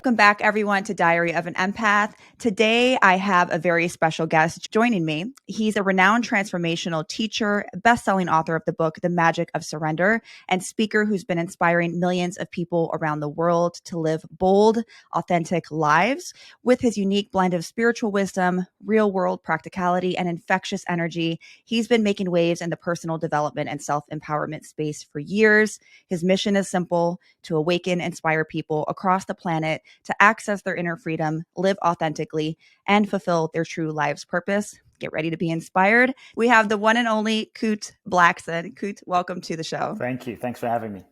Welcome back, everyone, to Diary of an Empath. Today, I have a very special guest joining me. He's a renowned transformational teacher, best-selling author of the book, The Magic of Surrender, and speaker who's been inspiring millions of people around the world to live bold, authentic lives. With his unique blend of spiritual wisdom, real-world practicality, and infectious energy, he's been making waves in the personal development and self-empowerment space for years. His mission is simple: to awaken, inspire people across the planet to access their inner freedom, live authentically, and fulfill their true life's purpose. Get ready to be inspired. We have the one and only Kute Blackson. Kute, welcome to the show. Thank you. Thanks for having me.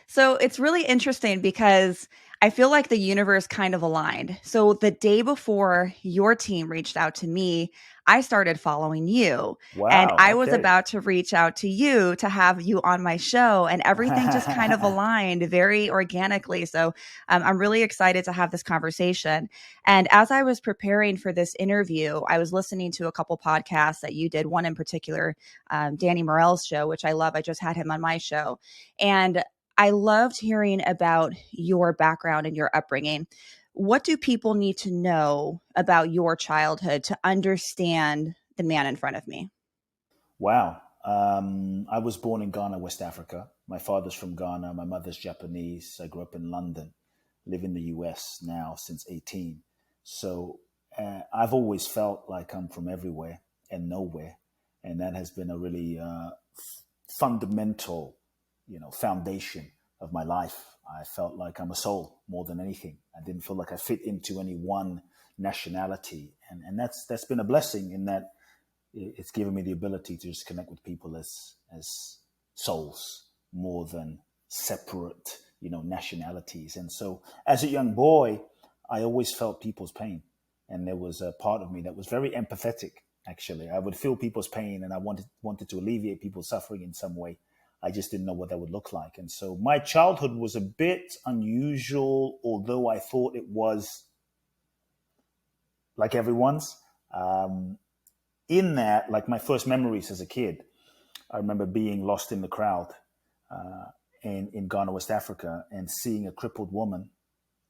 So it's really interesting because I feel like the universe kind of aligned. So the day before your team reached out to me, I started following you. Wow. And I was okay. about to reach out to you to have you on my show, and everything just kind of aligned very organically. So I'm really excited to have this conversation. And as I was preparing for this interview, I was listening to a couple podcasts that you did, one in particular, Danny Morell's show, which I love. I just had him on my show. And I loved hearing about your background and your upbringing. What do people need to know about your childhood to understand the man in front of me? Wow. I was born in Ghana, West Africa. My father's from Ghana. My mother's Japanese. I grew up in London, live in the US now since 18. So I've always felt like I'm from everywhere and nowhere. And that has been a really fundamental foundation of my life. I felt like I'm a soul more than anything. I didn't feel like I fit into any one nationality. And that's been a blessing in that it's given me the ability to just connect with people as souls more than separate, nationalities. And so as a young boy, I always felt people's pain. And there was a part of me that was very empathetic, actually. I would feel people's pain and I wanted to alleviate people's suffering in some way. I just didn't know what that would look like. And so my childhood was a bit unusual, although I thought it was like everyone's. In that, like my first memories as a kid, I remember being lost in the crowd in Ghana, West Africa, and seeing a crippled woman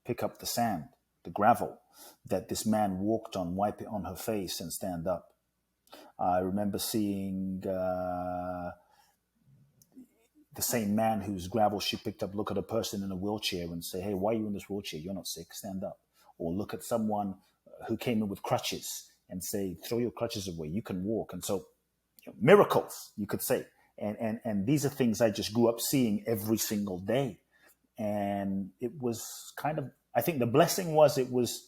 pick up the sand, the gravel that this man walked on, wipe it on her face and stand up. I remember seeing the same man whose gravel she picked up look at a person in a wheelchair and say, "Hey, why are you in this wheelchair? You're not sick, stand up." Or look at someone who came in with crutches and say, "Throw your crutches away, you can walk." And so miracles, you could say. And these are things I just grew up seeing every single day. And it was kind of, I think the blessing was it was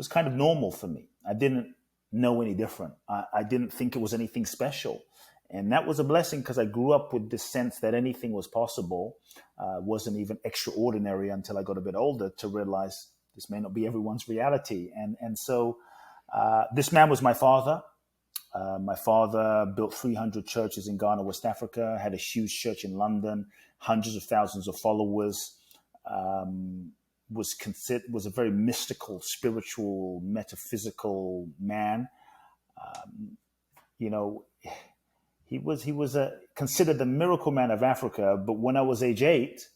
kind of normal for me. I didn't know any different. I didn't think it was anything special. And that was a blessing because I grew up with this sense that anything was possible, wasn't even extraordinary until I got a bit older to realize this may not be everyone's reality. And so this man was my father. My father built 300 churches in Ghana, West Africa, had a huge church in London, hundreds of thousands of followers, was a very mystical, spiritual, metaphysical man. He was considered the miracle man of Africa. But when I was age 8,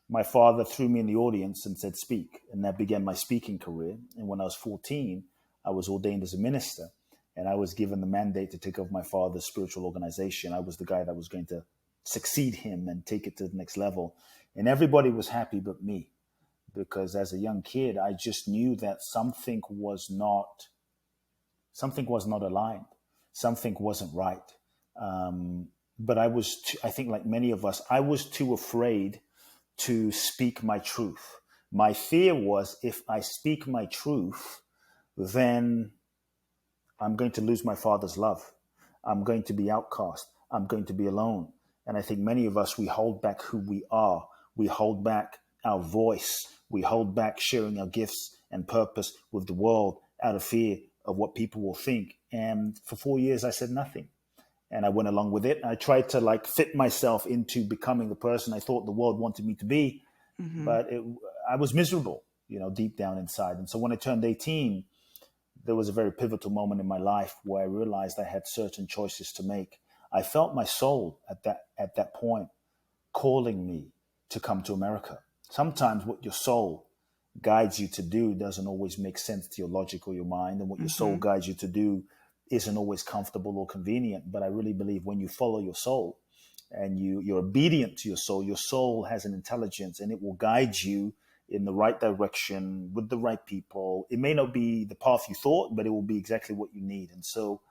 my father threw me in the audience and said, "Speak." And that began my speaking career. And when I was 14, I was ordained as a minister. And I was given the mandate to take over my father's spiritual organization. I was the guy that was going to succeed him and take it to the next level. And everybody was happy but me. Because as a young kid, I just knew that something was not aligned. Something wasn't right. But I think like many of us, I was too afraid to speak my truth. My fear was if I speak my truth, then I'm going to lose my father's love. I'm going to be outcast. I'm going to be alone. And I think many of us, we hold back who we are. We hold back our voice. We hold back sharing our gifts and purpose with the world out of fear of what people will think. And for 4 years, I said nothing. And I went along with it. I tried to fit myself into becoming the person I thought the world wanted me to be. Mm-hmm. But I was miserable, deep down inside. And so when I turned 18, there was a very pivotal moment in my life where I realized I had certain choices to make. I felt my soul at that point calling me to come to America. Sometimes what your soul guides you to do doesn't always make sense to your logic or your mind, and what your soul Mm-hmm. guides you to do isn't always comfortable or convenient. But I really believe when you follow your soul and you're obedient to your soul has an intelligence, and it will guide you in the right direction with the right people. It may not be the path you thought, but it will be exactly what you need. And so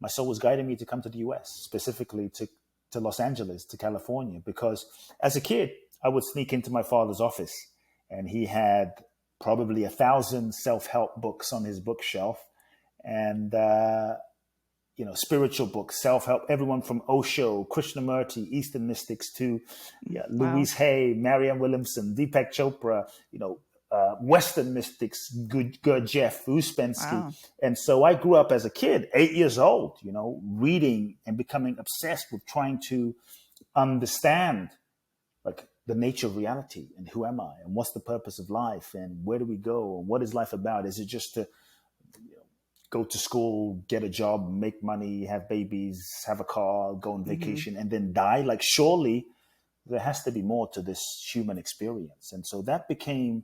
my soul was guiding me to come to the US, specifically to Los Angeles, to California, because as a kid, I would sneak into my father's office, and he had probably 1,000 self-help books on his bookshelf. And spiritual books, self-help, everyone from Osho, Krishnamurti, Eastern mystics to Wow. Louise Hay, Marianne Williamson, Deepak Chopra, Western mystics, Gurdjieff, Uspensky. Wow. And so I grew up as a kid, 8 years old, reading and becoming obsessed with trying to understand like the nature of reality and who am I and what's the purpose of life and where do we go and what is life about? Is it just to go to school, get a job, make money, have babies, have a car, go on Mm-hmm. vacation, and then die? Like, surely there has to be more to this human experience. And so that became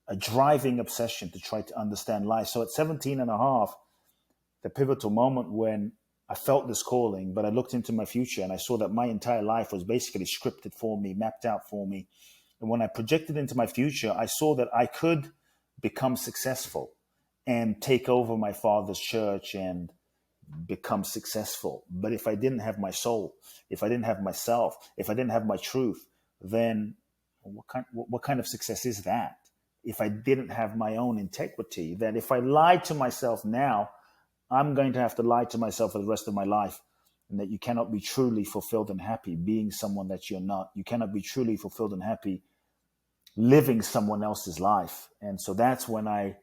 a driving obsession to try to understand life. So at 17 and a half, the pivotal moment when I felt this calling, but I looked into my future and I saw that my entire life was basically scripted for me, mapped out for me. And when I projected into my future, I saw that I could become successful and take over my father's church and become successful. But if I didn't have my soul, if I didn't have myself, if I didn't have my truth, then what kind of success is that? If I didn't have my own integrity, then if I lied to myself now, I'm going to have to lie to myself for the rest of my life. And that you cannot be truly fulfilled and happy being someone that you're not. You cannot be truly fulfilled and happy living someone else's life. And so that's when I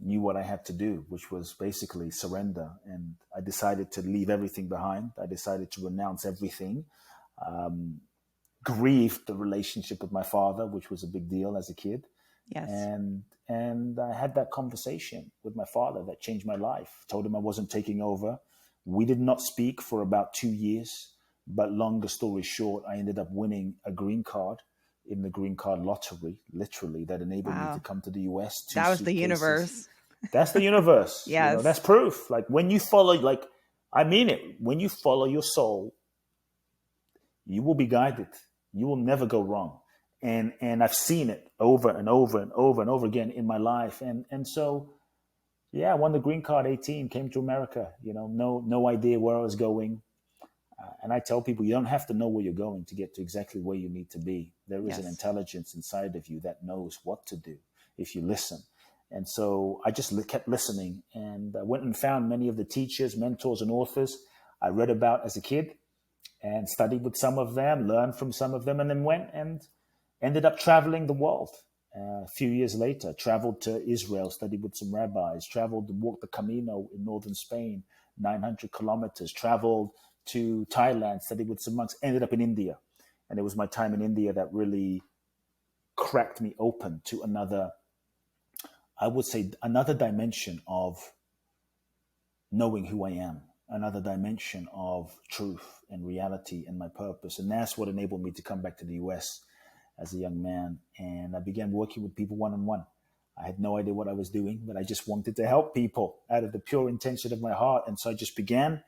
knew what I had to do, which was basically surrender. And I decided to leave everything behind. I decided to renounce everything. Um, Grieved the relationship with my father, which was a big deal as a kid. Yes. And I had that conversation with my father that changed my life. Told him I wasn't taking over. We did not speak for about 2 years. But longer story short, I ended up winning a green card in the green card lottery, literally, that enabled me to Wow. come to the US, two That was the suitcases. universe. That's the universe. That's Yes. proof. Like when you follow, like, I mean it, when you follow your soul, you will be guided. You will never go wrong. And I've seen it over and over and over and over again in my life. And so yeah, I won the green card 18, came to America, no idea where I was going. And I tell people you don't have to know where you're going to get to exactly where you need to be. There is an Yes. intelligence inside of you that knows what to do if you listen. And so I just kept listening, and I went and found many of the teachers, mentors, and authors I read about as a kid and studied with some of them, learned from some of them, and then went and ended up traveling the world. A few years later, traveled to Israel, studied with some rabbis, traveled to walk the Camino in northern Spain, 900 kilometers, traveled to Thailand, studied with some monks, ended up in India. And it was my time in India that really cracked me open to another, I would say, another dimension of knowing who I am, another dimension of truth and reality and my purpose. And that's what enabled me to come back to the US as a young man. And I began working with people one on one. I had no idea what I was doing, but I just wanted to help people out of the pure intention of my heart. And so I just began,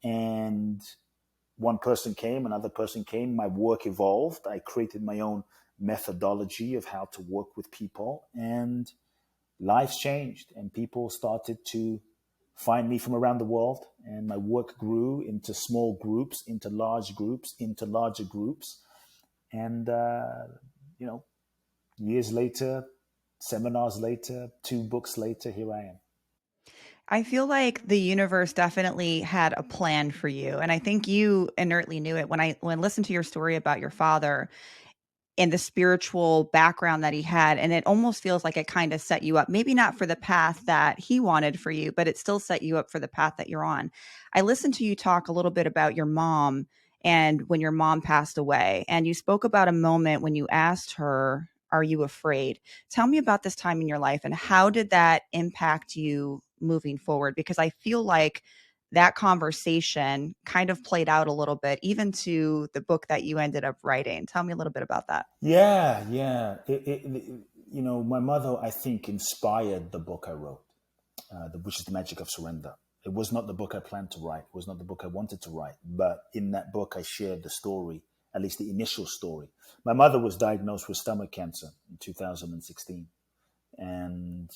and one person came, another person came. My work evolved. I created my own methodology of how to work with people, and lives changed, and people started to find me from around the world. And my work grew into small groups, into large groups, into larger groups. And, you know, years later, seminars later, 2 books later, here I am. I feel like the universe definitely had a plan for you. And I think you inertly knew it. When I listened to your story about your father, and the spiritual background that he had. And it almost feels like it kind of set you up, maybe not for the path that he wanted for you, but it still set you up for the path that you're on. I listened to you talk a little bit about your mom and when your mom passed away. And you spoke about a moment when you asked her, "Are you afraid?" Tell me about this time in your life and how did that impact you moving forward? Because I feel like that conversation kind of played out a little bit, even to the book that you ended up writing. Tell me a little bit about that. Yeah, yeah. My mother, I think, inspired the book I wrote, which is The Magic of Surrender. It was not the book I planned to write. It was not the book I wanted to write. But in that book, I shared the story, at least the initial story. My mother was diagnosed with stomach cancer in 2016. And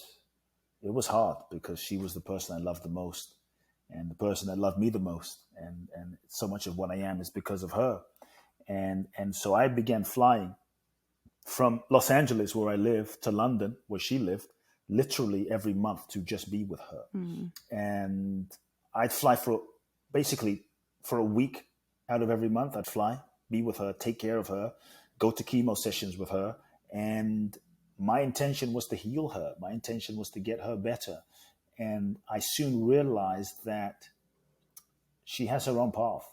it was hard because she was the person I loved the most and the person that loved me the most. And so much of what I am is because of her. And so I began flying from Los Angeles, where I live, to London, where she lived, literally every month to just be with her. And I'd fly basically for a week out of every month. I'd fly, be with her, take care of her, go to chemo sessions with her. And my intention was to heal her. My intention was to get her better. And I soon realized that she has her own path.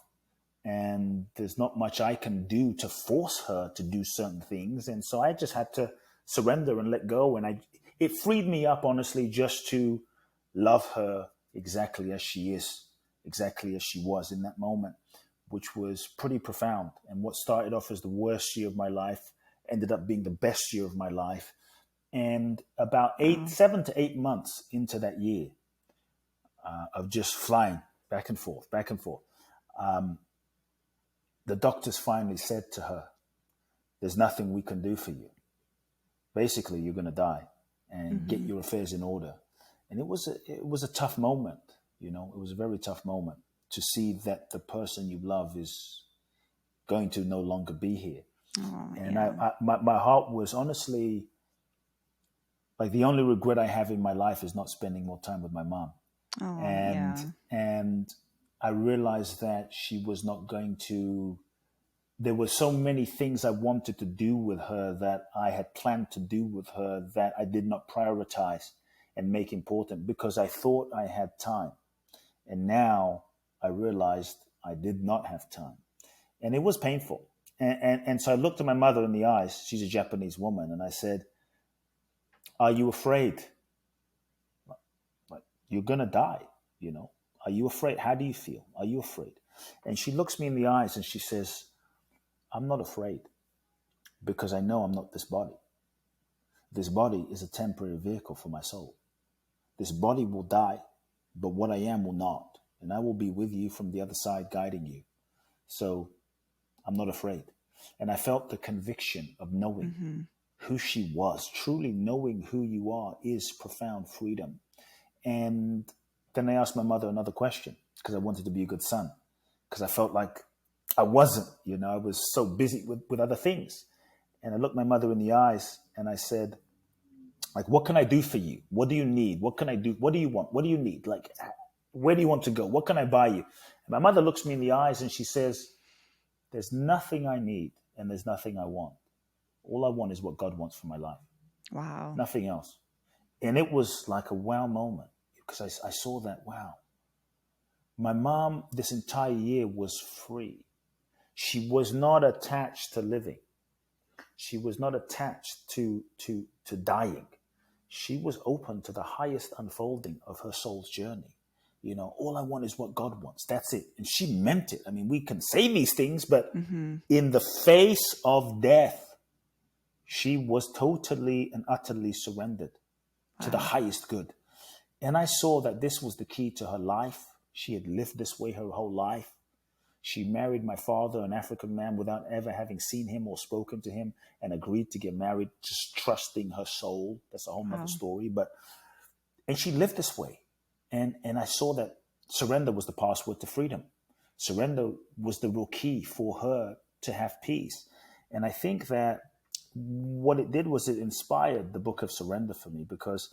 And there's not much I can do to force her to do certain things. And so I just had to surrender and let go. And it freed me up, honestly, just to love her exactly as she is, exactly as she was in that moment, which was pretty profound. And what started off as the worst year of my life ended up being the best year of my life. And about Wow. 7 to 8 months into that year of just flying back and forth, the doctors finally said to her, "There's nothing we can do for you. Basically, you're going to die, and get your affairs in order." And it was a tough moment. It was a very tough moment to see that the person you love is going to no longer be here. Oh, And yeah. my heart was honestly like, the only regret I have in my life is not spending more time with my mom. Oh, And yeah. and I realized that she was not going to. There were so many things I wanted to do with her, that I had planned to do with her, that I did not prioritize and make important because I thought I had time. And now I realized I did not have time. And it was painful. And so I looked at my mother in the eyes. She's a Japanese woman. And I said, "Are you afraid? Like, you're going to die, you know? Are you afraid? How do you feel? Are you afraid?" And she looks me in the eyes and she says, "I'm not afraid, because I know I'm not this body. This body is a temporary vehicle for my soul. This body will die, but what I am will not. And I will be with you from the other side, guiding you. So I'm not afraid." And I felt the conviction of knowing who she was. Truly knowing who you are is profound freedom. And then I asked my mother another question, because I wanted to be a good son, because I felt like I wasn't, I was so busy with other things. And I looked my mother in the eyes and I said, like, "What can I do for you? What do you need? What can I do? What do you want? What do you need? Like, where do you want to go? What can I buy you?" And my mother looks me in the eyes and she says, "There's nothing I need and there's nothing I want. All I want is what God wants for my life. Wow. Nothing else." And it was like a wow moment, because I saw that, wow, my mom this entire year was free. She was not attached to living. She was not attached to dying. She was open to the highest unfolding of her soul's journey. All I want is what God wants. That's it. And she meant it. I mean, we can say these things, but in the face of death, she was totally and utterly surrendered to the Wow. highest good. And I saw that this was the key to her life. She had lived this way her whole life. She married my father, an African man, without ever having seen him or spoken to him, and agreed to get married, just trusting her soul. That's a whole nother Wow. story. And she lived this way. And I saw that surrender was the password to freedom. Surrender was the real key for her to have peace. And I think that what it did was it inspired the book of Surrender for me, because,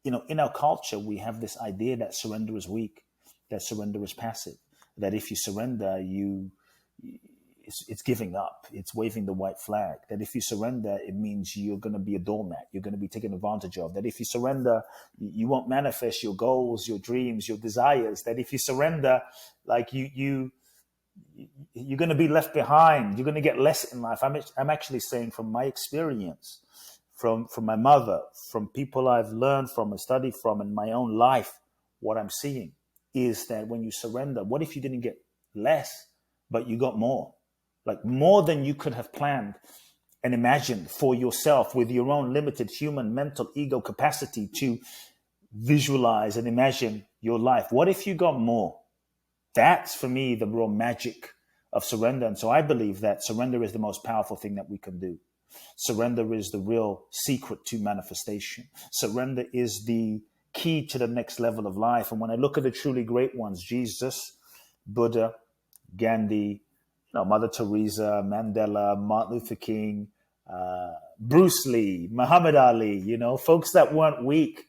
in our culture, we have this idea that surrender is weak, that surrender is passive, that if you surrender, it's giving up. It's waving the white flag. That if you surrender, it means you're going to be a doormat. You're going to be taken advantage of. That if you surrender, you won't manifest your goals, your dreams, your desires. That if you surrender, like you're going to be left behind. You're going to get less in life. I'm actually saying, from my experience, from my mother, from people I've learned from and studied from in my own life, what I'm seeing is that when you surrender, what if you didn't get less, but you got more? Like, more than you could have planned. and imagine for yourself with your own limited human mental ego capacity to visualize and imagine your life. What if you got more? That's for me the real magic of surrender. And so I believe that surrender is the most powerful thing that we can do. Surrender is the real secret to manifestation. Surrender is the key to the next level of life. And when I look at the truly great ones, Jesus, Buddha, Gandhi, Mother Teresa, Mandela, Martin Luther King, Bruce Lee, Muhammad Ali, folks that weren't weak,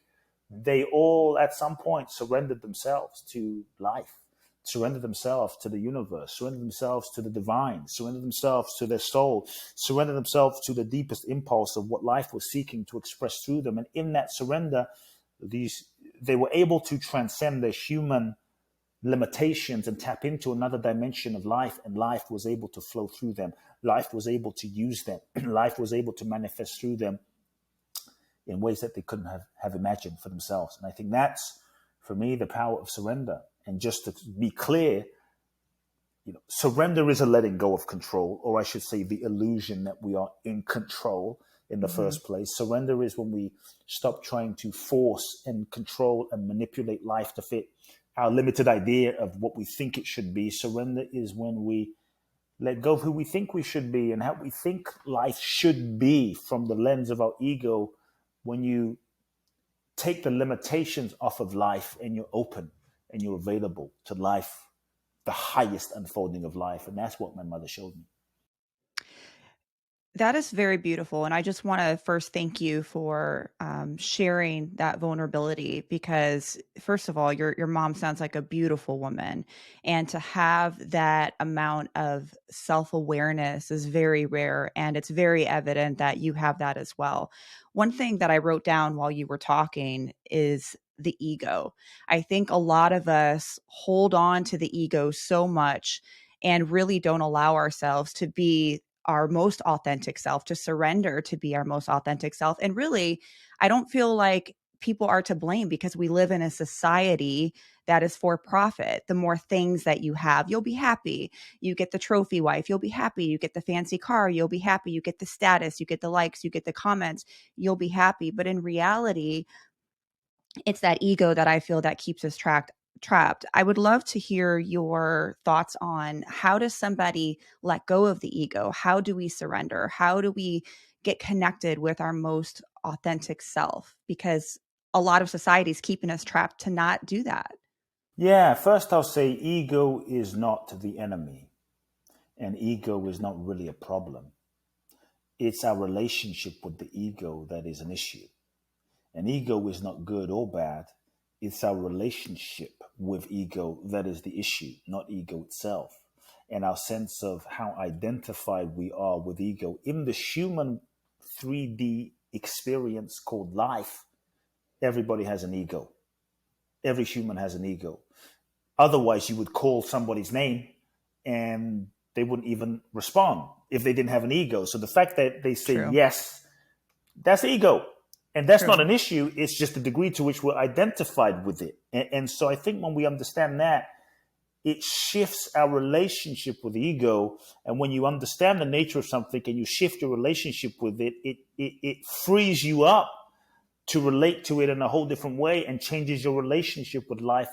they all at some point surrendered themselves to life, surrendered themselves to the universe, surrendered themselves to the divine, surrendered themselves to their soul, surrendered themselves to the deepest impulse of what life was seeking to express through them. And in that surrender, they were able to transcend their human limitations and tap into another dimension of life, and life was able to flow through them. Life was able to use them. Life was able to manifest through them in ways that they couldn't have imagined for themselves. And I think that's, for me, the power of surrender. And just to be clear, surrender is a letting go of control, or I should say the illusion that we are in control in the first place. Surrender is when we stop trying to force and control and manipulate life to fit our limited idea of what we think it should be. Surrender is when we let go of who we think we should be and how we think life should be from the lens of our ego. When you take the limitations off of life and you're open and you're available to life, the highest unfolding of life. And that's what my mother showed me. That is very beautiful. And I just want to first thank you for sharing that vulnerability because, first of all, your mom sounds like a beautiful woman. And to have that amount of self awareness is very rare. And it's very evident that you have that as well. One thing that I wrote down while you were talking is the ego. I think a lot of us hold on to the ego so much and really don't allow ourselves to be our most authentic self, to surrender to be our most authentic self. And really, I don't feel like people are to blame because we live in a society that is for profit. The more things that you have, you'll be happy. You get the trophy wife, you'll be happy. You get the fancy car, you'll be happy. You get the status, you get the likes, you get the comments, you'll be happy. But in reality, it's that ego that I feel that keeps us trapped. I would love to hear your thoughts on how does somebody let go of the ego? How do we surrender? How do we get connected with our most authentic self? Because a lot of society is keeping us trapped to not do that. Yeah, first I'll say ego is not the enemy, and ego is not really a problem. It's our relationship with the ego that is an issue. And ego is not good or bad. It's our relationship with ego that is the issue, not ego itself. And our sense of how identified we are with ego in the human 3D experience called life. Everybody has an ego. Every human has an ego. Otherwise, you would call somebody's name and they wouldn't even respond if they didn't have an ego. So the fact that they say True. yes, that's ego. And that's not True. an issue. It's just the degree to which we're identified with it. And so I think when we understand that, it shifts our relationship with ego. And when you understand the nature of something and you shift your relationship with it, it frees you up to relate to it in a whole different way and changes your relationship with life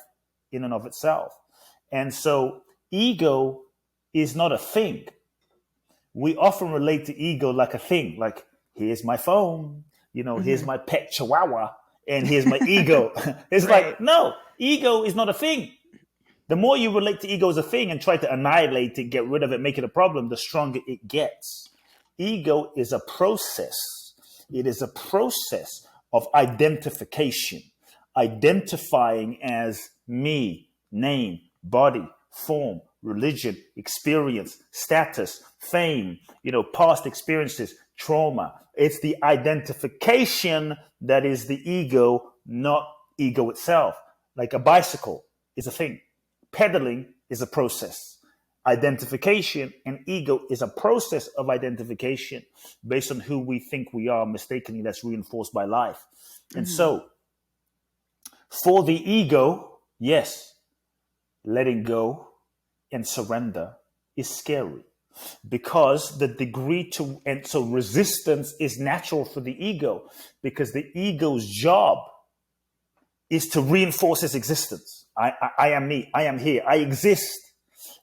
in and of itself. And so ego is not a thing. We often relate to ego like a thing, like here's my phone, here's my pet chihuahua, and here's my ego. It's Right. like, no, ego is not a thing. The more you relate to ego as a thing and try to annihilate it, get rid of it, make it a problem, the stronger it gets. Ego is a process. It is a process of identification, identifying as me, name, body, form, religion, experience, status, fame, past experiences, trauma. It's the identification that is the ego, not ego itself. Like a bicycle is a thing. Pedaling is a process. Identification and ego is a process of identification based on who we think we are mistakenly, that's reinforced by life. And so for the ego, yes, letting go and surrender is scary. because the degree to, and so resistance is natural for the ego, because the ego's job is to reinforce its existence. I am me, I am here, I exist.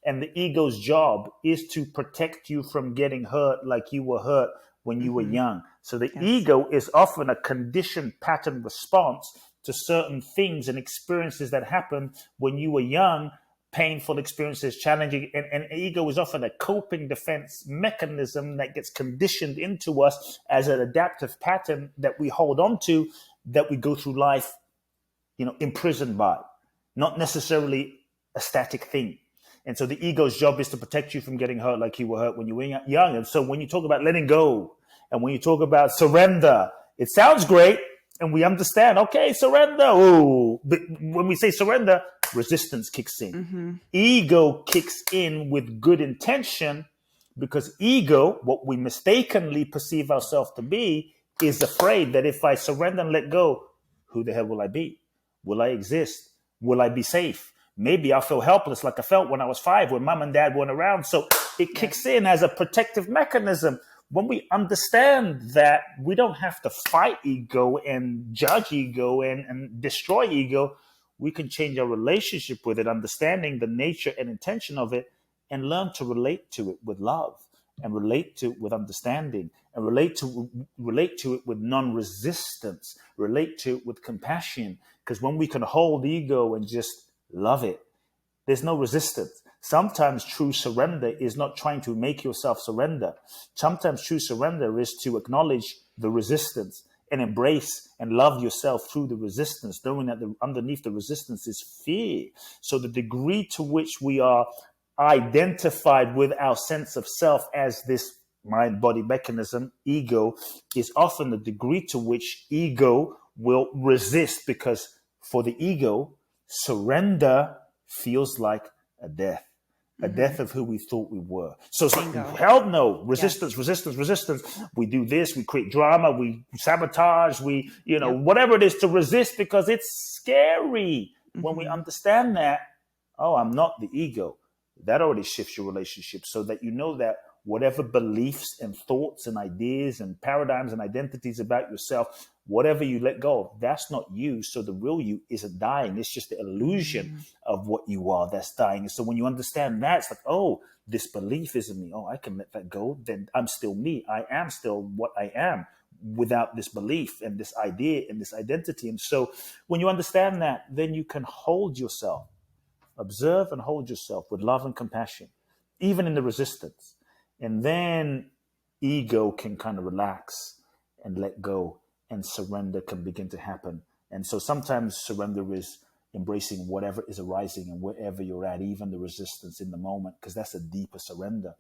And the ego's job is to protect you from getting hurt like you were hurt when you were young. So the ego is often a conditioned pattern response to certain things and experiences that happened when you were young, painful experiences, challenging. And ego is often a coping defense mechanism that gets conditioned into us as an adaptive pattern that we hold on to, that we go through life, imprisoned by, not necessarily a static thing. And so the ego's job is to protect you from getting hurt like you were hurt when you were young. And so when you talk about letting go and when you talk about surrender, it sounds great. And we understand, okay, surrender. Ooh. But when we say surrender, resistance kicks in. Ego kicks in with good intention, because ego, what we mistakenly perceive ourselves to be, is afraid that if I surrender and let go, who the hell will I be? Will I exist? Will I be safe? Maybe I'll feel helpless like I felt when I was 5, when mom and dad weren't around. So it kicks in as a protective mechanism. When we understand that we don't have to fight ego and judge ego and destroy ego, we can change our relationship with it, understanding the nature and intention of it, and learn to relate to it with love, and relate to it with understanding, and relate to it with non-resistance, relate to it with compassion. Because when we can hold ego and just love it, there's no resistance. Sometimes true surrender is not trying to make yourself surrender. Sometimes true surrender is to acknowledge the resistance and embrace and love yourself through the resistance, knowing that underneath the resistance is fear. So the degree to which we are identified with our sense of self as this mind-body mechanism, ego, is often the degree to which ego will resist, because for the ego, surrender feels like a death. A death of who we thought we were. So it's like, hell no, resistance, resistance. We do this, we create drama, we sabotage, whatever it is to resist, because it's scary. When we understand that, oh, I'm not the ego, that already shifts your relationship, so that you know that whatever beliefs and thoughts and ideas and paradigms and identities about yourself, whatever you let go of, that's not you. So the real you isn't dying. It's just the illusion of what you are that's dying. And so when you understand that, it's like, oh, this belief isn't me. Oh, I can let that go. Then I'm still me. I am still what I am without this belief and this idea and this identity. And so when you understand that, then you can hold yourself, observe and hold yourself with love and compassion, even in the resistance. And then ego can kind of relax and let go, and surrender can begin to happen. And so sometimes surrender is embracing whatever is arising and wherever you're at, even the resistance in the moment, because that's a deeper surrender,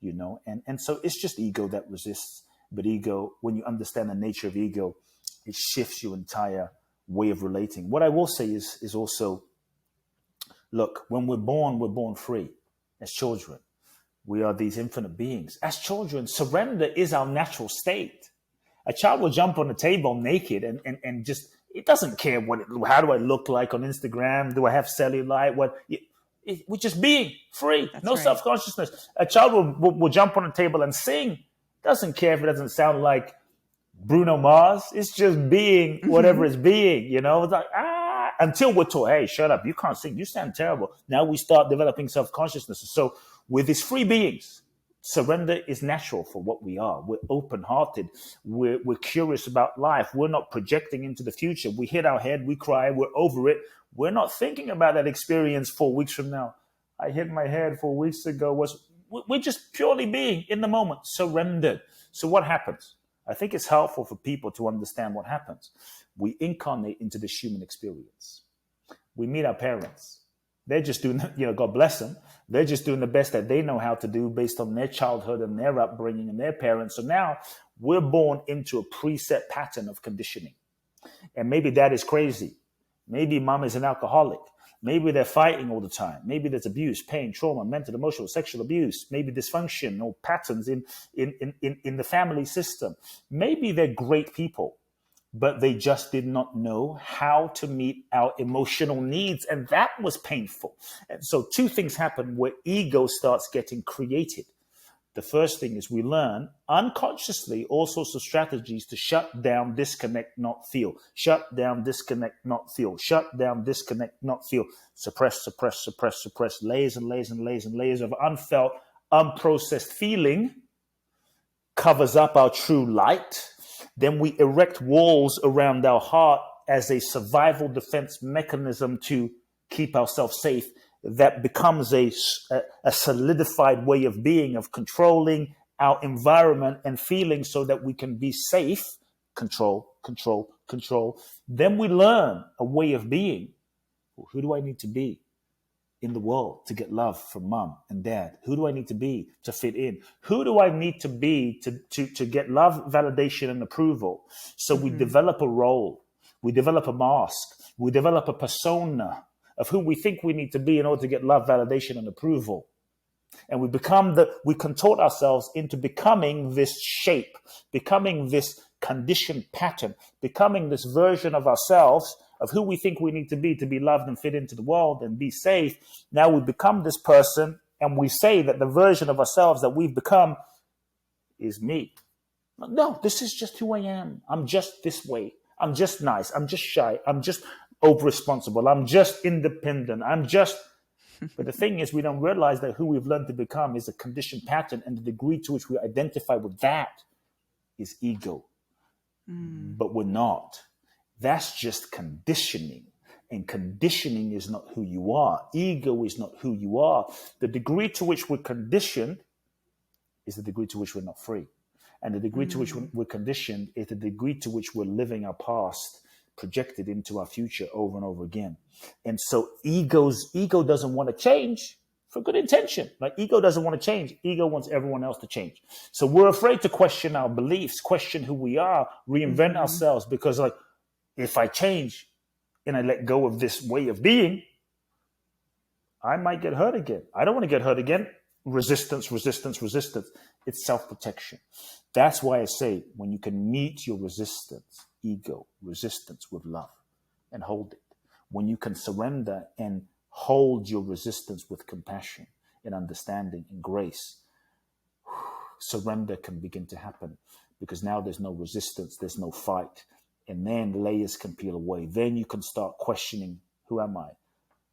And so it's just ego that resists. But ego, when you understand the nature of ego, it shifts your entire way of relating. What I will say is also, look, when we're born free as children. We are these infinite beings. As children, surrender is our natural state. A child will jump on the table naked and just, it doesn't care how do I look like on Instagram? Do I have cellulite? We're just being free. That's no right. Self-consciousness. A child will jump on the table and sing. Doesn't care if it doesn't sound like Bruno Mars. It's just being whatever it's being, It's like, until we're told, hey, shut up. You can't sing. You sound terrible. Now we start developing self-consciousness. So with these free beings, surrender is natural for what we are. We're open-hearted. We're curious about life. We're not projecting into the future. We hit our head. We cry. We're over it. We're not thinking about that experience 4 weeks from now. I hit my head 4 weeks ago. We're just purely being in the moment, surrendered. So what happens? I think it's helpful for people to understand what happens. We incarnate into this human experience. We meet our parents. They're just doing, God bless them. They're just doing the best that they know how to do based on their childhood and their upbringing and their parents. So now we're born into a preset pattern of conditioning. And maybe dad is crazy. Maybe mom is an alcoholic. Maybe they're fighting all the time. Maybe there's abuse, pain, trauma, mental, emotional, sexual abuse. Maybe dysfunction or patterns in the family system. Maybe they're great people, but they just did not know how to meet our emotional needs. And that was painful. And so 2 things happen where ego starts getting created. The first thing is we learn unconsciously all sorts of strategies to shut down, disconnect, not feel. Shut down, disconnect, not feel. Shut down, disconnect, not feel. Suppress, suppress, suppress, suppress. Layers and layers and layers and layers of unfelt, unprocessed feeling covers up our true light. Then we erect walls around our heart as a survival defense mechanism to keep ourselves safe. That becomes a solidified way of being, of controlling our environment and feeling so that we can be safe. Control, control, control. Then we learn a way of being. Well, who do I need to be in the world to get love from mom and dad? Who do I need to be to fit in? Who do I need to be to get love, validation, and approval? So we develop a role, we develop a mask, we develop a persona of who we think we need to be in order to get love, validation, and approval. And we contort ourselves into becoming this shape, becoming this conditioned pattern, becoming this version of ourselves of who we think we need to be loved and fit into the world and be safe. Now we become this person and we say that the version of ourselves that we've become is me. No, this is just who I am. I'm just this way. I'm just nice. I'm just shy. I'm just over responsible. I'm just independent. But the thing is, we don't realize that who we've learned to become is a conditioned pattern, and the degree to which we identify with that is ego. But we're not. That's just conditioning. And conditioning is not who you are. Ego is not who you are. The degree to which we're conditioned is the degree to which we're not free. And the degree to which we're conditioned is the degree to which we're living our past projected into our future over and over again. And so ego doesn't want to change for good intention. Like ego doesn't want to change. Ego wants everyone else to change. So we're afraid to question our beliefs, question who we are, reinvent ourselves, because like if I change and I let go of this way of being, I might get hurt again. I don't want to get hurt again. Resistance, resistance, resistance. It's self-protection. That's why I say when you can meet your resistance, ego, resistance with love and hold it. When you can surrender and hold your resistance with compassion and understanding and grace, surrender can begin to happen because now there's no resistance, there's no fight. And then layers can peel away. Then you can start questioning, who am I?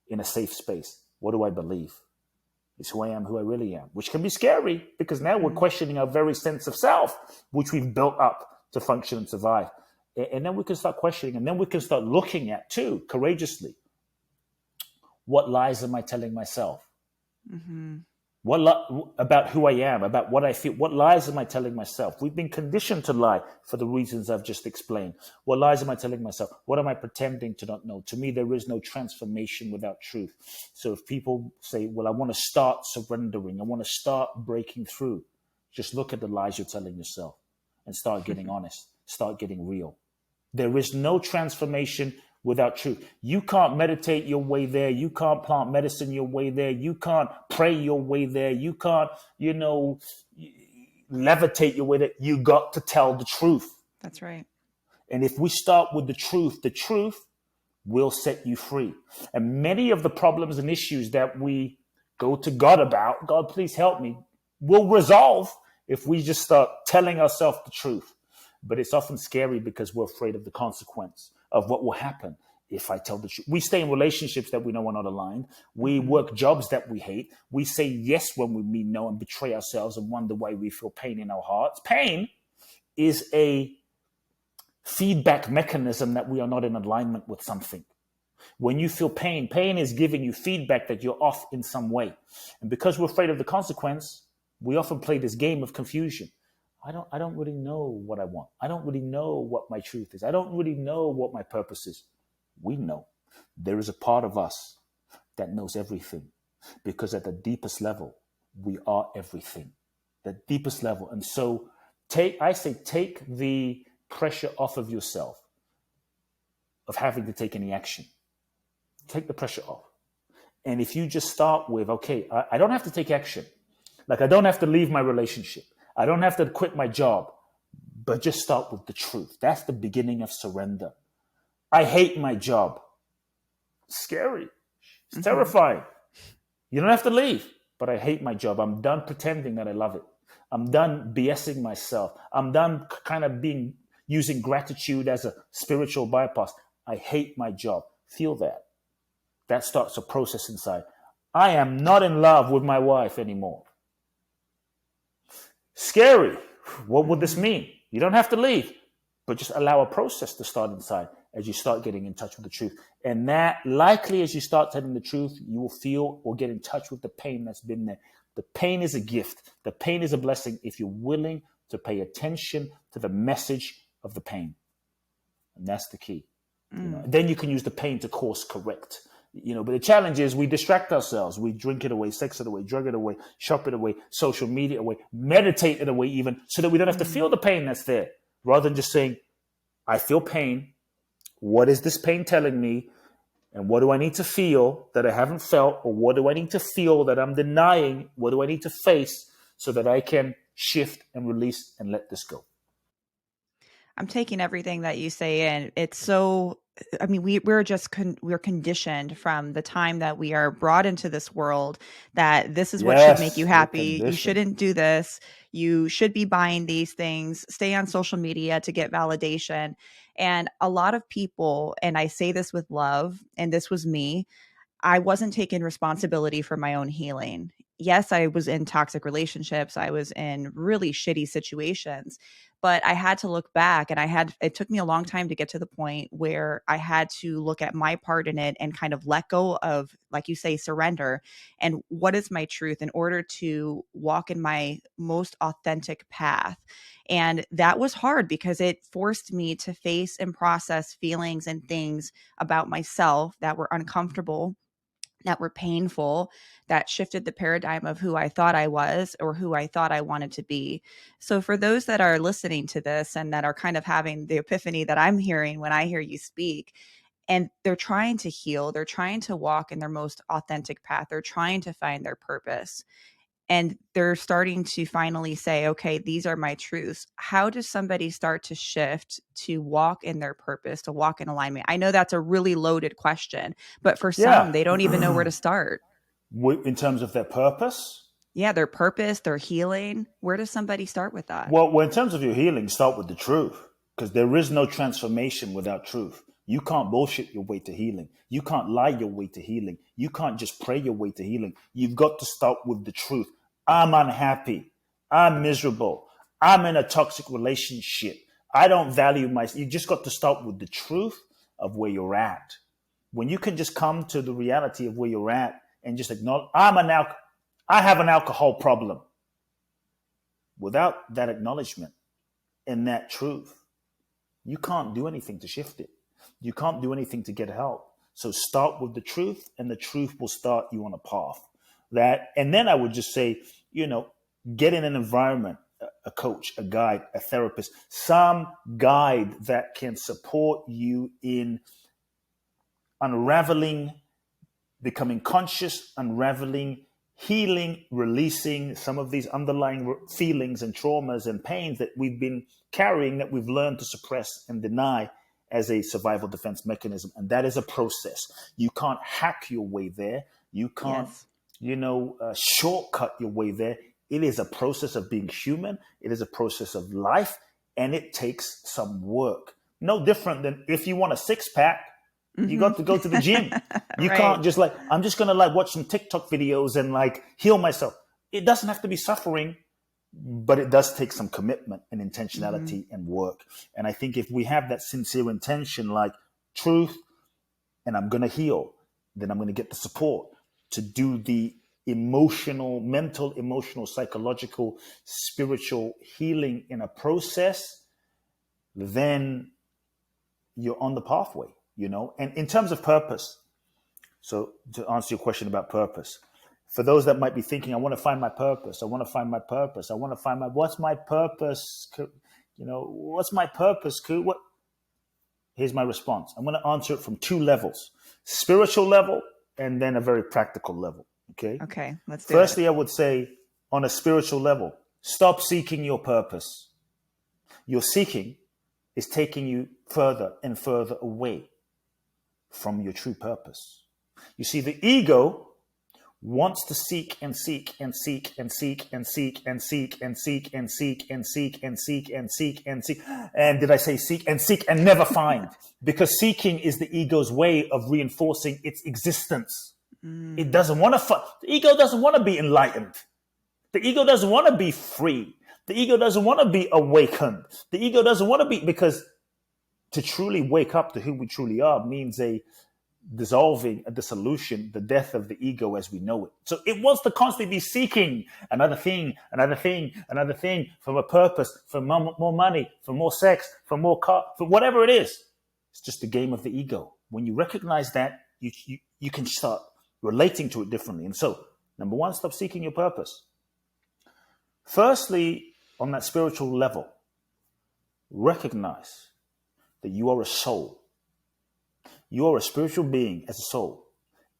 In a safe space. What do I believe? It's who I am, who I really am, which can be scary because now we're questioning our very sense of self, which we've built up to function and survive. And then we can start questioning, and then we can start looking at, too, courageously, what lies am I telling myself? About who I am, about what I feel? What lies am I telling myself? We've been conditioned to lie for the reasons I've just explained. What lies am I telling myself? What am I pretending to not know? To me, there is no transformation without truth. So if people say, well, I want to start surrendering, I want to start breaking through, just look at the lies you're telling yourself and start getting honest, start getting real. There is no transformation without truth. You can't meditate your way there. You can't plant medicine your way there. You can't pray your way there. You can't, levitate your way there. You got to tell the truth. That's right. And if we start with the truth will set you free. And many of the problems and issues that we go to God about, God, please help me, will resolve if we just start telling ourselves the truth. But it's often scary because we're afraid of the consequence of what will happen if I tell the truth. We stay in relationships that we know are not aligned. We work jobs that we hate. We say yes when we mean no and betray ourselves and wonder why we feel pain in our hearts. Pain is a feedback mechanism that we are not in alignment with something. When you feel pain, pain is giving you feedback that you're off in some way. And because we're afraid of the consequence, we often play this game of confusion. I don't really know what I want. I don't really know what my truth is. I don't really know what my purpose is. We know. There is a part of us that knows everything because at the deepest level, we are everything. The deepest level. And so take the pressure off of yourself of having to take any action. Take the pressure off. And if you just start with, okay, I don't have to take action. Like I don't have to leave my relationship. I don't have to quit my job, but just start with the truth. That's the beginning of surrender. I hate my job. Scary. It's terrifying. You don't have to leave, but I hate my job. I'm done pretending that I love it. I'm done BSing myself. I'm done kind of using gratitude as a spiritual bypass. I hate my job. Feel that. That starts a process inside. I am not in love with my wife anymore. Scary. What would this mean? You don't have to leave, but just allow a process to start inside as you start getting in touch with the truth. And that, likely as you start telling the truth, you will feel or get in touch with the pain that's been there. The pain is a gift. The pain is a blessing if you're willing to pay attention to the message of the pain. And that's the key. Then you can use the pain to course correct. But the challenge is we distract ourselves. We drink it away, sex it away, drug it away, shop it away, social media away, meditate it away even, so that we don't have to feel the pain that's there. Rather than just saying, I feel pain. What is this pain telling me? And what do I need to feel that I haven't felt? Or what do I need to feel that I'm denying? What do I need to face so that I can shift and release and let this go? I'm taking everything that you say, and it's so, I mean, we're conditioned from the time that we are brought into this world that this is what should make you Yes, we're happy. You conditioned. shouldn't do this. You should be buying these things, stay on social media to get validation. And a lot of people, and I say this with love, and this was me, I wasn't taking responsibility for my own healing. Yes, I was in toxic relationships. I was in really shitty situations, but I had to look back, and it took me a long time to get to the point where I had to look at my part in it and kind of let go of, like you say, surrender. And what is my truth in order to walk in my most authentic path? And that was hard because it forced me to face and process feelings and things about myself that were uncomfortable, that were painful, that shifted the paradigm of who I thought I was or who I thought I wanted to be. So, for those that are listening to this and that are kind of having the epiphany that I'm hearing when I hear you speak, and they're trying to heal, they're trying to walk in their most authentic path, they're trying to find their purpose, and they're starting to finally say, okay, these are my truths. How does somebody start to shift to walk in their purpose, to walk in alignment? I know that's a really loaded question, but for some, Yeah. they don't even know where to start. In terms of their purpose, Yeah, their purpose, their healing. Where does somebody start with that? well, in terms of your healing, start with the truth, because there is no transformation without truth. You can't bullshit your way to healing. You can't lie your way to healing. You can't just pray your way to healing. You've got to start with the truth. I'm unhappy. I'm miserable. I'm in a toxic relationship. I don't value myself. You just got to start with the truth of where you're at. When you can just come to the reality of where you're at and just acknowledge, I have an alcohol problem. Without that acknowledgement and that truth, you can't do anything to shift it. You can't do anything to get help. So start with the truth, and the truth will start you on a path. And then I would just say, get in an environment, a coach, a guide, a therapist, some guide that can support you in unraveling, becoming conscious, unraveling, healing, releasing some of these underlying feelings and traumas and pains that we've been carrying, that we've learned to suppress and deny as a survival defense mechanism. And that is a process. You can't hack your way there. You can't, Yes. shortcut your way there. It is a process of being human. It is a process of life, and it takes some work. No different than if you want a six pack, you Mm-hmm. got to go to the gym. You Right. can't just I'm just going to watch some TikTok videos and heal myself. It doesn't have to be suffering, but it does take some commitment and Mm-hmm. intentionality and work. And I think if we have that sincere intention, like truth, and I'm going to heal, then I'm going to get the support to do the mental, emotional, psychological, spiritual healing in a process, then you're on the pathway. And in terms of purpose, so to answer your question about purpose, for those that might be thinking, I want to find my purpose. I want to find my purpose. I want to find what's my purpose? What's my purpose? Here's my response. I'm going to answer it from two levels: spiritual level and then a very practical level. Okay. Okay, let's do it. Firstly, I would say on a spiritual level, stop seeking your purpose. Your seeking is taking you further and further away from your true purpose. You see, the ego wants to seek and seek and seek and seek and seek and seek and seek and seek and seek and seek and seek and seek. And did I say seek and never find? Because seeking is the ego's way of reinforcing its existence. It doesn't want to, the ego doesn't want to be enlightened. The ego doesn't want to be free. The ego doesn't want to be awakened. The ego doesn't want to be, because to truly wake up to who we truly are means a dissolving, a dissolution, the death of the ego as we know it. So it wants to constantly be seeking another thing, another thing, another thing, for a purpose, for more money, for more sex, for more car, for whatever it is. It's just the game of the ego. When you recognize that, you can start relating to it differently. And so, number one, stop seeking your purpose. Firstly, on that spiritual level, recognize that you are a soul. You are a spiritual being as a soul,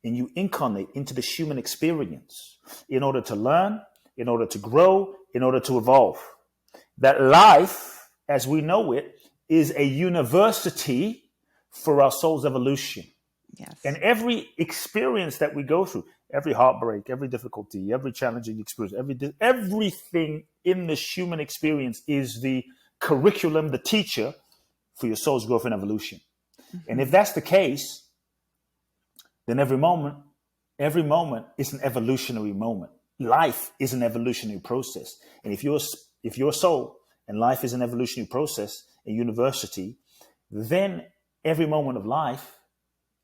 and you incarnate into this human experience in order to learn, in order to grow, in order to evolve. That life, as we know it, is a university for our soul's evolution. Yes. And every experience that we go through, every heartbreak, every difficulty, every challenging experience, everything in this human experience is the curriculum, the teacher for your soul's growth and evolution. And if that's the case, then every moment is an evolutionary moment. Life is an evolutionary process. And if you're a soul and life is an evolutionary process, a university, then every moment of life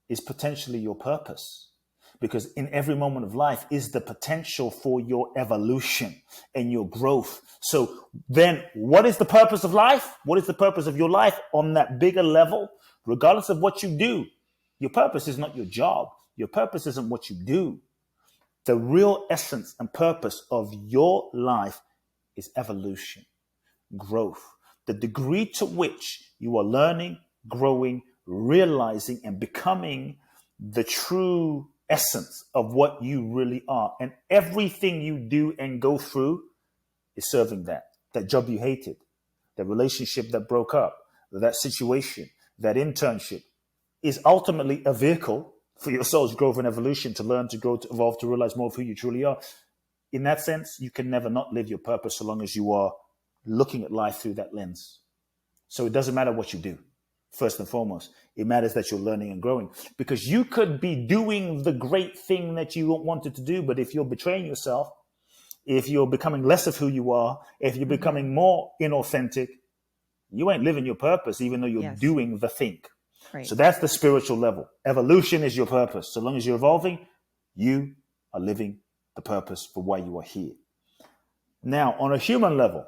is potentially your purpose. Because in every moment of life is the potential for your evolution and your growth. So then what is the purpose of life? What is the purpose of your life on that bigger level? Regardless of what you do, your purpose is not your job. Your purpose isn't what you do. The real essence and purpose of your life is evolution, growth, the degree to which you are learning, growing, realizing, and becoming the true essence of what you really are. And everything you do and go through is serving that. That job you hated, that relationship that broke up, that situation, that internship is ultimately a vehicle for your soul's growth and evolution, to learn, to grow, to evolve, to realize more of who you truly are. In that sense, you can never not live your purpose so long as you are looking at life through that lens. So it doesn't matter what you do. First and foremost, it matters that you're learning and growing, because you could be doing the great thing that you wanted to do, but if you're betraying yourself, if you're becoming less of who you are, if you're becoming more inauthentic, you ain't living your purpose, even though you're doing the thing. Right. So that's the spiritual level. Evolution is your purpose. So long as you're evolving, you are living the purpose for why you are here. Now, on a human level,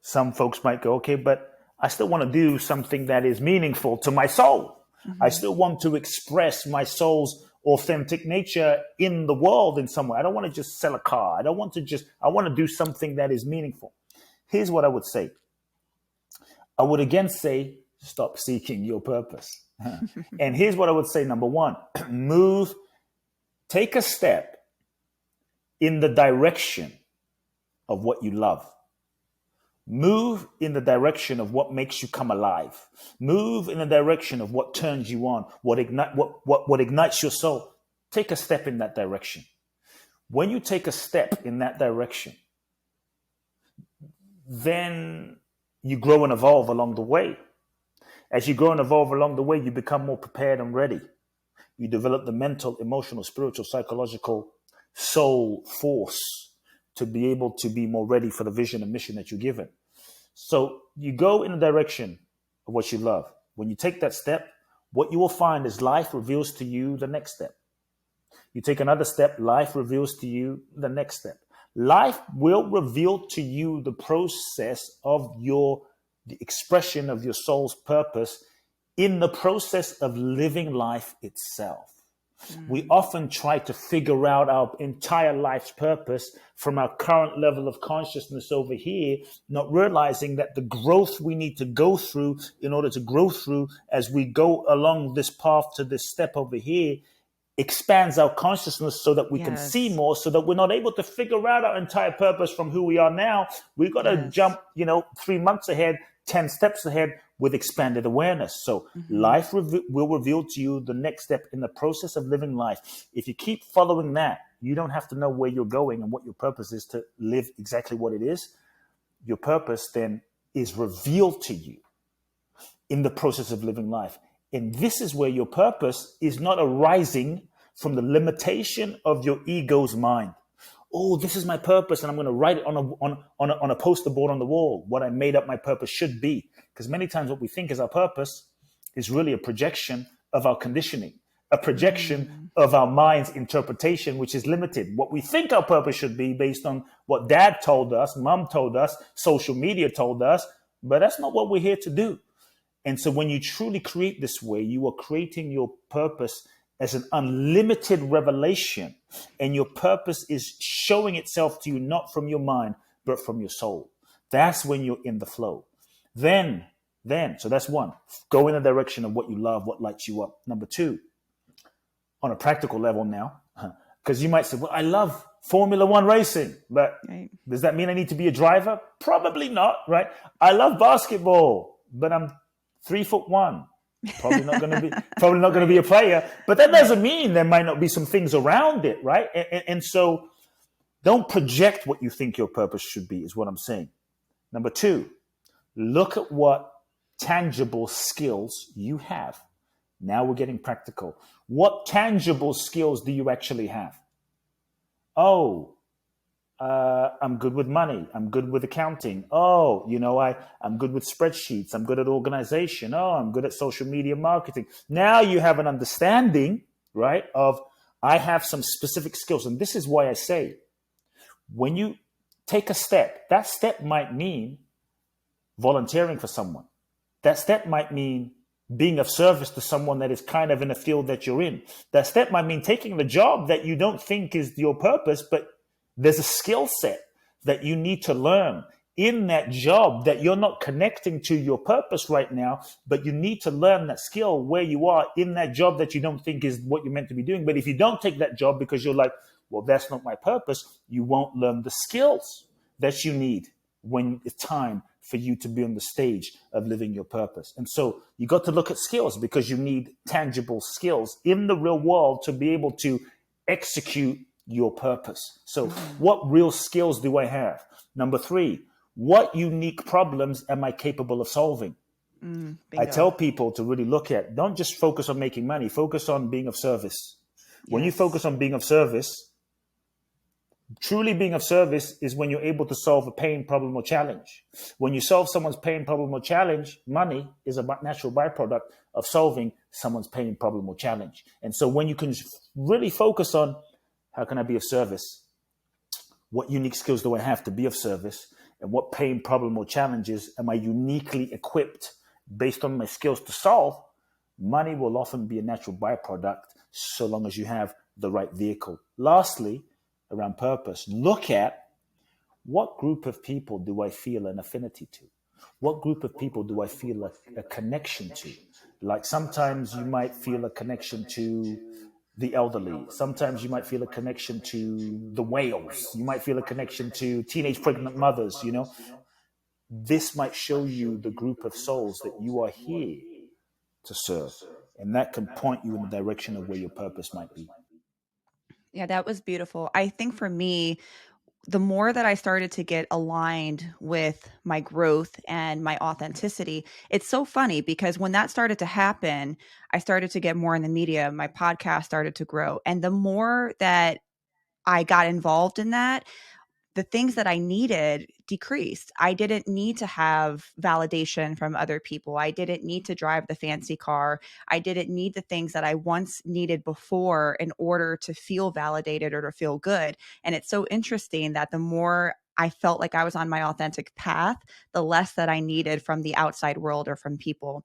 some folks might go, okay, but I still want to do something that is meaningful to my soul. I still want to express my soul's authentic nature in the world in some way. I don't want to just sell a car. I want to do something that is meaningful. Here's what I would say. I would again say, stop seeking your purpose. And here's what I would say. Number one, take a step in the direction of what you love. Move in the direction of what makes you come alive. Move in the direction of what turns you on, what ignites your soul. Take a step in that direction. When you take a step in that direction, then you grow and evolve along the way. As you grow and evolve along the way, you become more prepared and ready. You develop the mental, emotional, spiritual, psychological soul force to be able to be more ready for the vision and mission that you're given. So you go in the direction of what you love. When you take that step, what you will find is life reveals to you the next step. You take another step, life reveals to you the next step. Life will reveal to you the process of the expression of your soul's purpose in the process of living life itself. We often try to figure out our entire life's purpose from our current level of consciousness over here, not realizing that the growth we need to go through in order to grow through as we go along this path to this step over here expands our consciousness so that we can see more, so that we're not able to figure out our entire purpose from who we are now. We've got to jump, 3 months ahead, 10 steps ahead with expanded awareness. So life will reveal to you the next step in the process of living life. If you keep following that, You don't have to know where you're going and what your purpose is to live exactly what it is. Your purpose then is revealed to you in the process of living life. And this is where your purpose is not arising from the limitation of your ego's mind. Oh, this is my purpose, and I'm going to write it on a poster board on the wall, what I made up my purpose should be. Because many times what we think is our purpose is really a projection of our conditioning, a projection of our mind's interpretation, which is limited. What we think our purpose should be based on what dad told us, mom told us, social media told us, but that's not what we're here to do. And so when you truly create this way, you are creating your purpose as an unlimited revelation. And your purpose is showing itself to you, not from your mind, but from your soul. That's when you're in the flow. Then, so that's one, go in the direction of what you love, what lights you up. Number two, on a practical level now, because you might say, well, I love Formula One racing, but does that mean I need to be a driver? Probably not, right? I love basketball, but I'm 3'1". Probably not going to be a player, but that doesn't mean there might not be some things around it, right? And so don't project what you think your purpose should be, is what I'm saying. Number two, look at what tangible skills you have. Now we're getting practical. What tangible skills do you actually have? Oh, I'm good with money. I'm good with accounting. Oh, I'm good with spreadsheets. I'm good at organization. Oh, I'm good at social media marketing. Now you have an understanding, right, of I have some specific skills. And this is why I say, when you take a step, that step might mean volunteering for someone. That step might mean being of service to someone that is kind of in a field that you're in. That step might mean taking the job that you don't think is your purpose, but there's a skill set that you need to learn in that job that you're not connecting to your purpose right now, but you need to learn that skill where you are in that job that you don't think is what you're meant to be doing. But if you don't take that job because you're like, well, that's not my purpose, you won't learn the skills that you need when it's time for you to be on the stage of living your purpose. And so you got to look at skills, because you need tangible skills in the real world to be able to execute your purpose. So what real skills do I have? Number three, what unique problems am I capable of solving? I tell people to really look at, don't just focus on making money, focus on being of service. When you focus on being of service, truly being of service is when you're able to solve a pain, problem, or challenge. When you solve someone's pain, problem, or challenge, money is a natural byproduct of solving someone's pain, problem, or challenge. And so when you can really focus on, how can I be of service? What unique skills do I have to be of service? And what pain, problem, or challenges am I uniquely equipped based on my skills to solve? Money will often be a natural byproduct, so long as you have the right vehicle. Lastly, around purpose, look at, what group of people do I feel an affinity to? What group of people do I feel a connection to? Like sometimes you might feel a connection to the elderly. Sometimes you might feel a connection to the whales. You might feel a connection to teenage pregnant mothers, This might show you the group of souls that you are here to serve. And that can point you in the direction of where your purpose might be. Yeah, that was beautiful. I think for me, the more that I started to get aligned with my growth and my authenticity, it's so funny because when that started to happen, I started to get more in the media. My podcast started to grow. And the more that I got involved in that, the things that I needed decreased. I didn't need to have validation from other people. I didn't need to drive the fancy car. I didn't need the things that I once needed before in order to feel validated or to feel good. And it's so interesting that the more I felt like I was on my authentic path, the less that I needed from the outside world or from people.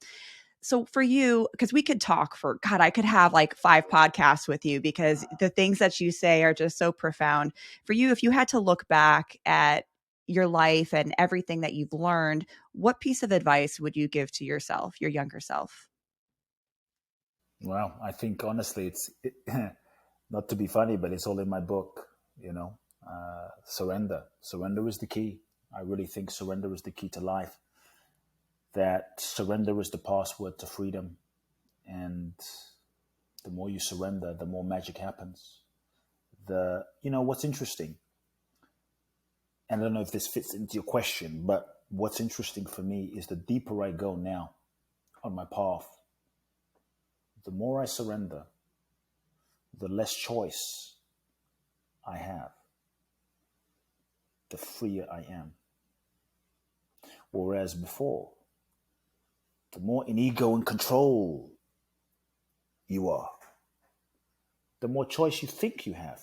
So for you, because we could talk for, God, I could have like 5 podcasts with you because the things that you say are just so profound. For you, if you had to look back at your life and everything that you've learned, what piece of advice would you give to yourself, your younger self? Well, I think honestly, not to be funny, but it's all in my book, surrender. Surrender is the key. I really think surrender is the key to life. That surrender is the password to freedom. And the more you surrender, the more magic happens. what's interesting, and I don't know if this fits into your question, but what's interesting for me is the deeper I go now on my path, the more I surrender, the less choice I have, the freer I am. Whereas before, the more in ego and control you are, the more choice you think you have,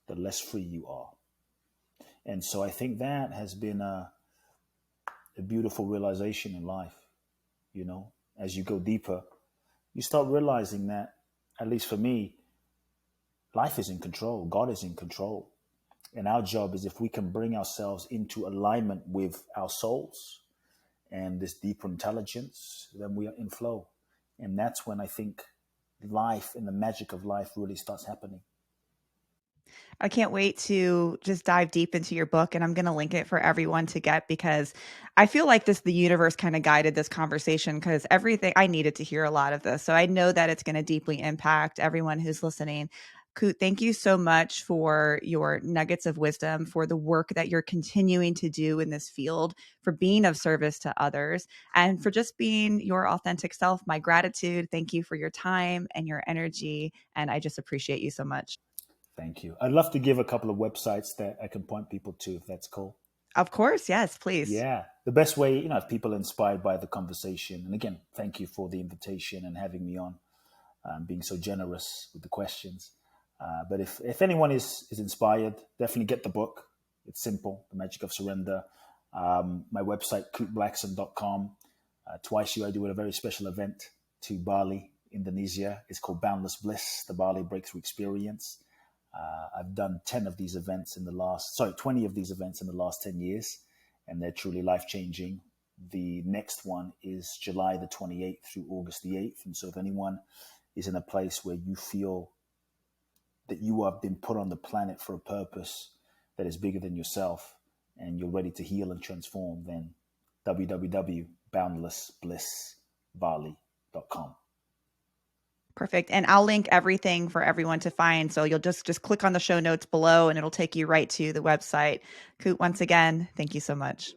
the less free you are. And so I think that has been a beautiful realization in life. As you go deeper, you start realizing that, at least for me, life is in control, God is in control. And our job is, if we can bring ourselves into alignment with our souls and this deeper intelligence, then we are in flow. And that's when I think life and the magic of life really starts happening. I can't wait to just dive deep into your book, and I'm going to link it for everyone to get because I feel like the universe kind of guided this conversation because everything I needed to hear a lot of this. So I know that it's going to deeply impact everyone who's listening. Kute, thank you so much for your nuggets of wisdom, for the work that you're continuing to do in this field, for being of service to others, and for just being your authentic self. My gratitude. Thank you for your time and your energy. And I just appreciate you so much. Thank you. I'd love to give a couple of websites that I can point people to, if that's cool. Of course. Yes, please. Yeah. The best way, if people are inspired by the conversation, and again, thank you for the invitation and having me on, being so generous with the questions. But if anyone is inspired, definitely get the book. It's simple, The Magic of Surrender. My website, kuteblackson.com. Twice a year, I do a very special event to Bali, Indonesia. It's called Boundless Bliss, the Bali Breakthrough Experience. I've done 20 of these events in the last 10 years, and they're truly life-changing. The next one is July the 28th through August the 8th. And so if anyone is in a place where you feel that you have been put on the planet for a purpose that is bigger than yourself, and you're ready to heal and transform, then www.boundlessblissbali.com. Perfect. And I'll link everything for everyone to find. So you'll just click on the show notes below and it'll take you right to the website. Kute, once again, thank you so much.